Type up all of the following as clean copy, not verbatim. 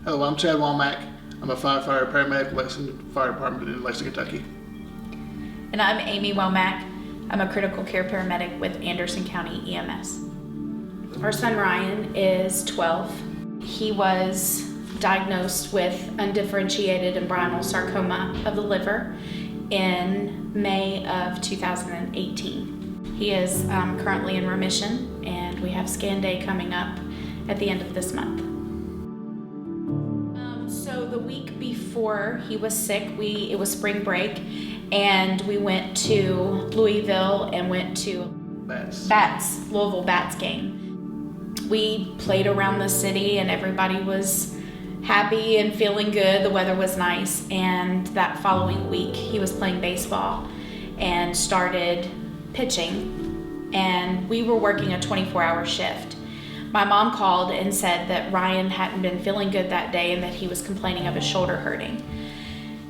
Hello, I'm Chad Womack. I'm a firefighter paramedic with Lexington Fire Department in Lexington, Kentucky. And I'm Amy Womack. I'm a critical care paramedic with Anderson County EMS. Our son Ryan is 12. He was diagnosed with undifferentiated embryonal sarcoma of the liver in May of 2018. He is currently in remission, and we have scan day coming up at the end of this month. So the week before he was sick, it was spring break, and we went to Louisville and went to Louisville Bats game. We played around the city and everybody was happy and feeling good. The weather was nice, and that following week he was playing baseball and started pitching, and we were working a 24-hour shift. My mom called and said that Ryan hadn't been feeling good that day and that he was complaining of his shoulder hurting.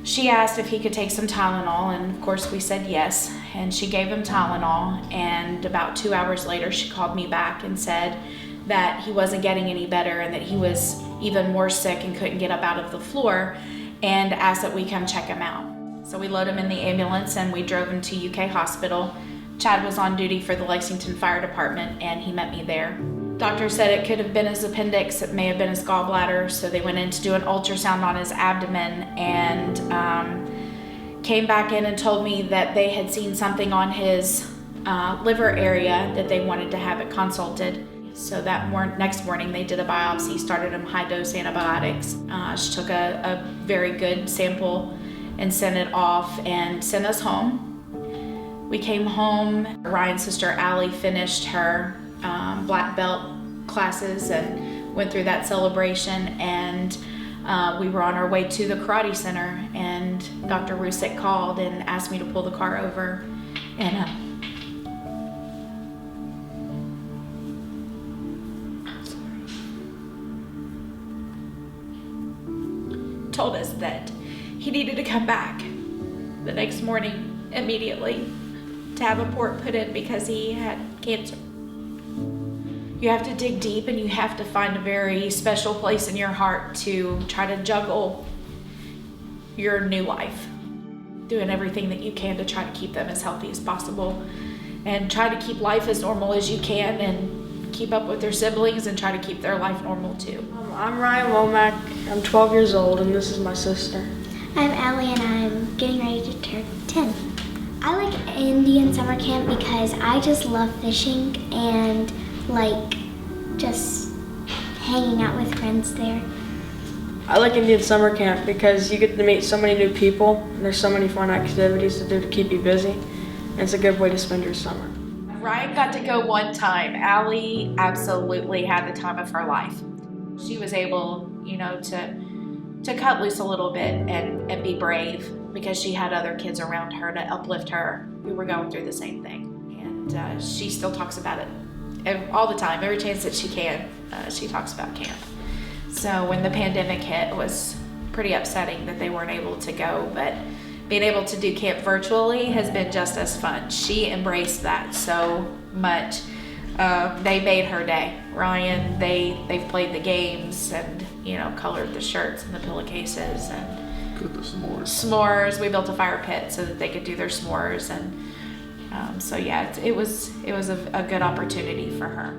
She asked if he could take some Tylenol, and of course we said yes, and she gave him Tylenol, and about 2 hours later she called me back and said that he wasn't getting any better and that he was even more sick and couldn't get up out of the floor, and asked that we come check him out. So we loaded him in the ambulance and we drove him to UK Hospital. Chad was on duty for the Lexington Fire Department and he met me there. Doctor said it could have been his appendix, it may have been his gallbladder, so they went in to do an ultrasound on his abdomen and came back in and told me that they had seen something on his liver area that they wanted to have it consulted. So that next morning they did a biopsy, started him high-dose antibiotics. She took a very good sample and sent it off and sent us home. We came home. Ryan's sister Allie finished her black belt classes and went through that celebration, and we were on our way to the karate center, and Dr. Rusick called and asked me to pull the car over and told us that he needed to come back the next morning immediately to have a port put in because he had cancer. You have to dig deep and you have to find a very special place in your heart to try to juggle your new life, doing everything that you can to try to keep them as healthy as possible and try to keep life as normal as you can and keep up with their siblings and try to keep their life normal too. I'm Ryan Womack. I'm 12 years old and this is my sister. I'm Allie and I'm getting ready to turn 10. I like Indian summer camp because I just love fishing and like just hanging out with friends there. I like Indian summer camp because you get to meet so many new people and there's so many fun activities to do to keep you busy, and it's a good way to spend your summer. Ryan got to go one time. Allie absolutely had the time of her life. She was able, to cut loose a little bit and be brave because she had other kids around her to uplift her who were going through the same thing. And she still talks about it all the time. Every chance that she can, she talks about camp. So when the pandemic hit, it was pretty upsetting that they weren't able to go, but being able to do camp virtually has been just as fun. She embraced that so much. They made her day. Ryan, they've played the games and colored the shirts and the pillowcases and Cooked the s'mores. S'mores. We built a fire pit so that they could do their s'mores, and so yeah, it was a good opportunity for her.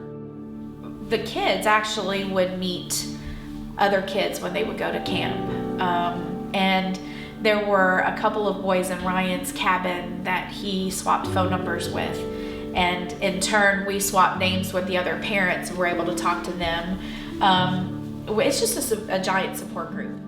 The kids actually would meet other kids when they would go to camp, and there were a couple of boys in Ryan's cabin that he swapped phone numbers with, and in turn we swapped names with the other parents and were able to talk to them. It's just a giant support group.